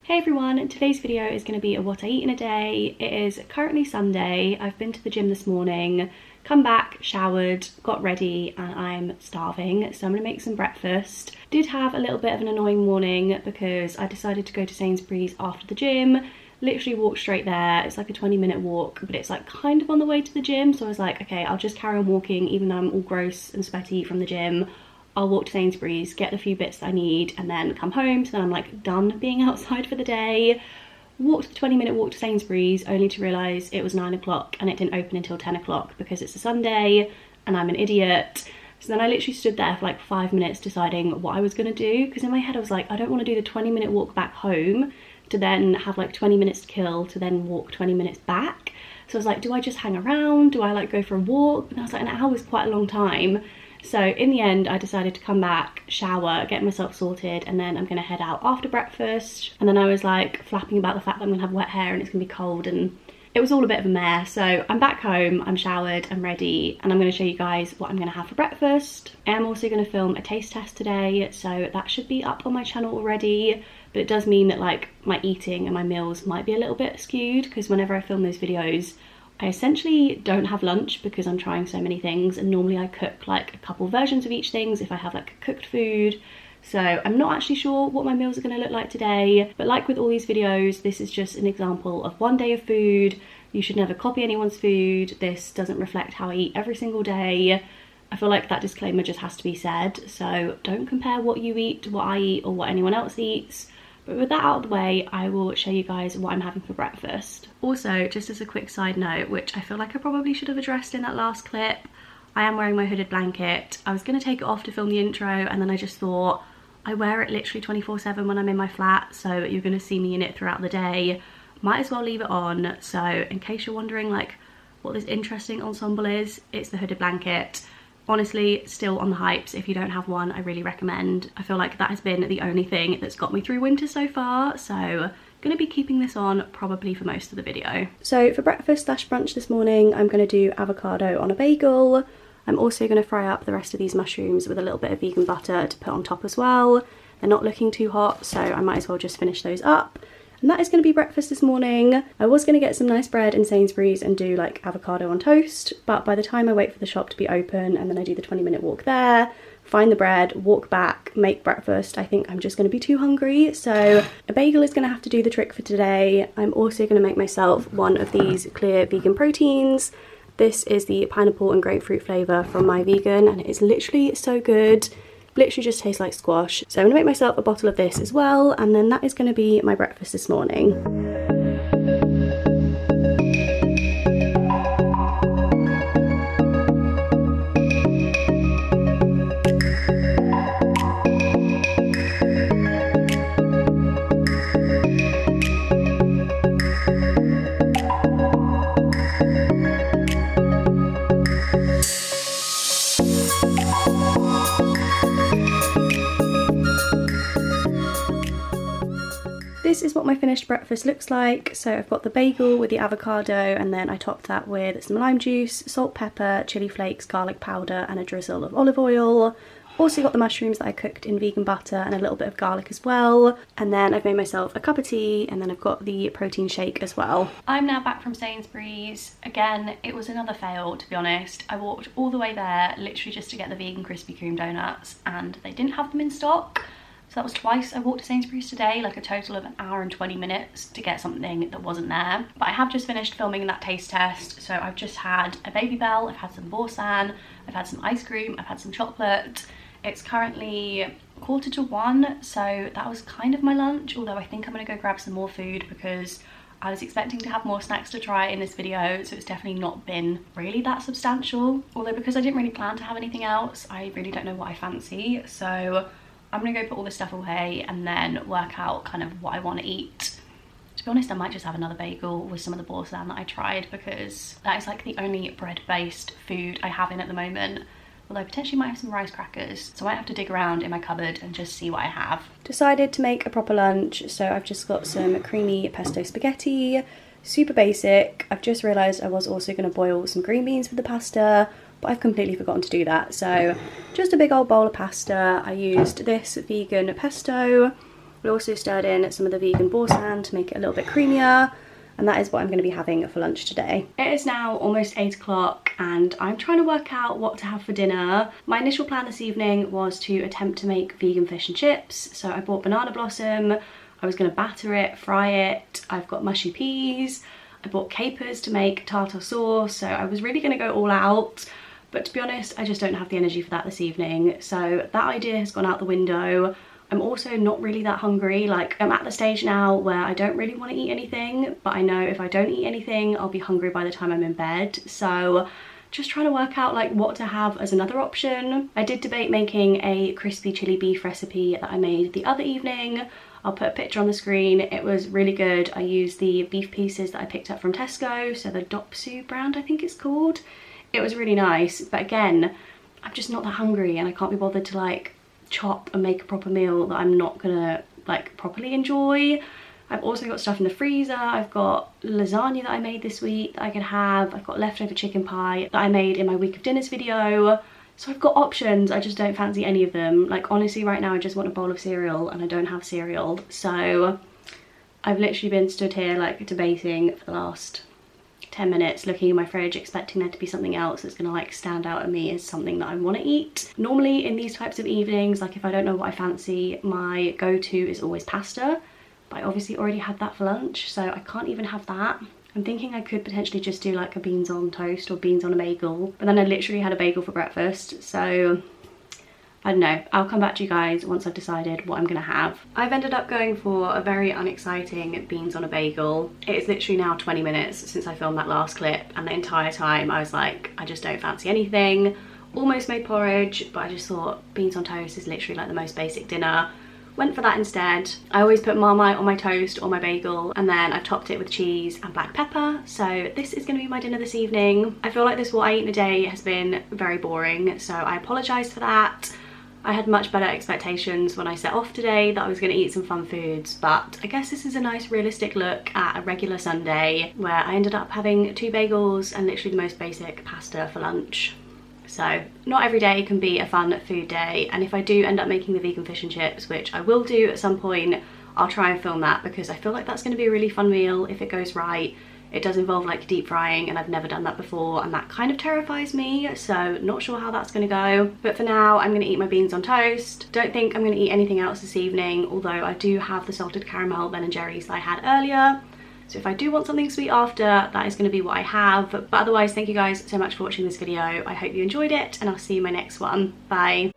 Hey everyone, today's video is going to be a what I eat in a day. It is currently Sunday. I've been to the gym this morning, come back, showered, got ready, and I'm starving, so I'm going to make some breakfast. Did have a little bit of an annoying morning because I decided to go to Sainsbury's after the gym. Literally walked straight there. It's like a 20-minute walk, but it's like kind of on the way to the gym, so I was like, okay, I'll just carry on walking even though I'm all gross and sweaty from the gym. I'll walk to Sainsbury's, get the few bits that I need, and then come home, so then I'm like done being outside for the day. Walked the 20-minute walk to Sainsbury's only to realise it was 9 o'clock and it didn't open until 10 o'clock because it's a Sunday and I'm an idiot. So then I literally stood there for like 5 minutes deciding what I was going to do, because in my head I was like, I don't want to do the 20-minute walk back home to then have like 20 minutes to kill to then walk 20 minutes back. So I was like, do I just hang around? Do I like go for a walk? But I was like, an hour is quite a long time. So in the end, I decided to come back, shower, get myself sorted, and then I'm going to head out after breakfast. And then I was like flapping about the fact that I'm going to have wet hair and it's going to be cold, and it was all a bit of a mess. So I'm back home, I'm showered, I'm ready, and I'm going to show you guys what I'm going to have for breakfast. I am also going to film a taste test today, so that should be up on my channel already. But it does mean that like my eating and my meals might be a little bit skewed, because whenever I film those videos, I essentially don't have lunch because I'm trying so many things, and normally I cook like a couple versions of each things if I have like cooked food. So I'm not actually sure what my meals are going to look like today, but like with all these videos, this is just an example of one day of food. You should never copy anyone's food. This doesn't reflect how I eat every single day. I feel like that disclaimer just has to be said, so don't compare what you eat to what I eat or what anyone else eats. But with that out of the way, I will show you guys what I'm having for breakfast. Also, just as a quick side note, which I feel like I probably should have addressed in that last clip, I am wearing my hooded blanket. I was going to take it off to film the intro, and then I just thought, I wear it literally 24/7 when I'm in my flat, so you're going to see me in it throughout the day. Might as well leave it on. So in case you're wondering like what this interesting ensemble is, it's the hooded blanket. Honestly, still on the hypes. If you don't have one, I really recommend. I feel like that has been the only thing that's got me through winter so far, so gonna be keeping this on probably for most of the video. So for breakfast slash brunch this morning, I'm gonna do avocado on a bagel. I'm also gonna fry up the rest of these mushrooms with a little bit of vegan butter to put on top as well. They're not looking too hot, so I might as well just finish those up. And that is going to be breakfast this morning. I was going to get some nice bread in Sainsbury's and do like avocado on toast, but by the time I wait for the shop to be open and then I do the 20-minute walk there, find the bread, walk back, make breakfast, I think I'm just going to be too hungry. So a bagel is going to have to do the trick for today. I'm also going to make myself one of these clear vegan proteins. This is the pineapple and grapefruit flavour from My Vegan, and it is literally so good. Literally just tastes like squash. So I'm gonna make myself a bottle of this as well, and then that is gonna be my breakfast this morning. This is what my finished breakfast looks like. So I've got the bagel with the avocado, and then I topped that with some lime juice, salt, pepper, chili flakes, garlic powder, and a drizzle of olive oil. Also got the mushrooms that I cooked in vegan butter and a little bit of garlic as well. And then I've made myself a cup of tea, and then I've got the protein shake as well. I'm now back from Sainsbury's. Again, it was another fail, to be honest. I walked all the way there literally just to get the vegan Krispy Kreme donuts, and they didn't have them in stock. So that was twice I walked to Sainsbury's today, like a total of an hour and 20 minutes to get something that wasn't there. But I have just finished filming that taste test. So I've just had a Baby Bell, I've had some Boursin, I've had some ice cream, I've had some chocolate. It's currently 1:45, so that was kind of my lunch, although I think I'm gonna go grab some more food because I was expecting to have more snacks to try in this video, so it's definitely not been really that substantial. Although because I didn't really plan to have anything else, I really don't know what I fancy. So I'm gonna go put all this stuff away and then work out kind of what I want to eat. To be honest, I might just have another bagel with some of the Boursin that I tried, because that is like the only bread-based food I have in at the moment. Although I potentially might have some rice crackers, so I might have to dig around in my cupboard and just see what I have. Decided to make a proper lunch, so I've just got some creamy pesto spaghetti, super basic. I've just realised I was also going to boil some green beans for the pasta, but I've completely forgotten to do that. So just a big old bowl of pasta. I used this vegan pesto. We also stirred in some of the vegan boursin to make it a little bit creamier, and that is what I'm going to be having for lunch today. It is now almost 8 o'clock and I'm trying to work out what to have for dinner. My initial plan this evening was to attempt to make vegan fish and chips. So I bought banana blossom, I was going to batter it, fry it, I've got mushy peas, I bought capers to make tartar sauce, so I was really going to go all out. But to be honest, I just don't have the energy for that this evening. So that idea has gone out the window. I'm also not really that hungry. Like, I'm at the stage now where I don't really want to eat anything, but I know if I don't eat anything, I'll be hungry by the time I'm in bed. So just trying to work out like what to have as another option. I did debate making a crispy chili beef recipe that I made the other evening. I'll put a picture on the screen. It was really good. I used the beef pieces that I picked up from Tesco, so the Dopsu brand I think it's called. It was really nice, but again, I'm just not that hungry and I can't be bothered to like chop and make a proper meal that I'm not gonna like properly enjoy. I've also got stuff in the freezer. I've got lasagna that I made this week that I could have. I've got leftover chicken pie that I made in my week of dinners video. So I've got options, I just don't fancy any of them. Like honestly right now I just want a bowl of cereal and I don't have cereal. So I've literally been stood here like debating for the last 10 minutes, looking in my fridge, expecting there to be something else that's gonna like stand out at me as something that I want to eat. Normally in these types of evenings, like if I don't know what I fancy, my go-to is always pasta, but I obviously already had that for lunch, so I can't even have that. I'm thinking I could potentially just do like a beans on toast or beans on a bagel, but then I literally had a bagel for breakfast, so I don't know. I'll come back to you guys once I've decided what I'm gonna have. I've ended up going for a very unexciting beans on a bagel. It's literally now 20 minutes since I filmed that last clip, and the entire time I was like, I just don't fancy anything. Almost made porridge, but I just thought beans on toast is literally like the most basic dinner. Went for that instead. I always put Marmite on my toast or my bagel, and then I've topped it with cheese and black pepper. So this is gonna be my dinner this evening. I feel like this what I eat in a day has been very boring, so I apologise for that. I had much better expectations when I set off today that I was going to eat some fun foods, but I guess this is a nice realistic look at a regular Sunday where I ended up having 2 bagels and literally the most basic pasta for lunch. So not every day can be a fun food day, and if I do end up making the vegan fish and chips, which I will do at some point, I'll try and film that because I feel like that's going to be a really fun meal if it goes right. It does involve like deep frying and I've never done that before, and that kind of terrifies me, so not sure how that's gonna go. But for now I'm gonna eat my beans on toast. Don't think I'm gonna eat anything else this evening, although I do have the salted caramel Ben & Jerry's that I had earlier. So if I do want something sweet after, that is gonna be what I have. But otherwise, thank you guys so much for watching this video. I hope you enjoyed it and I'll see you in my next one. Bye.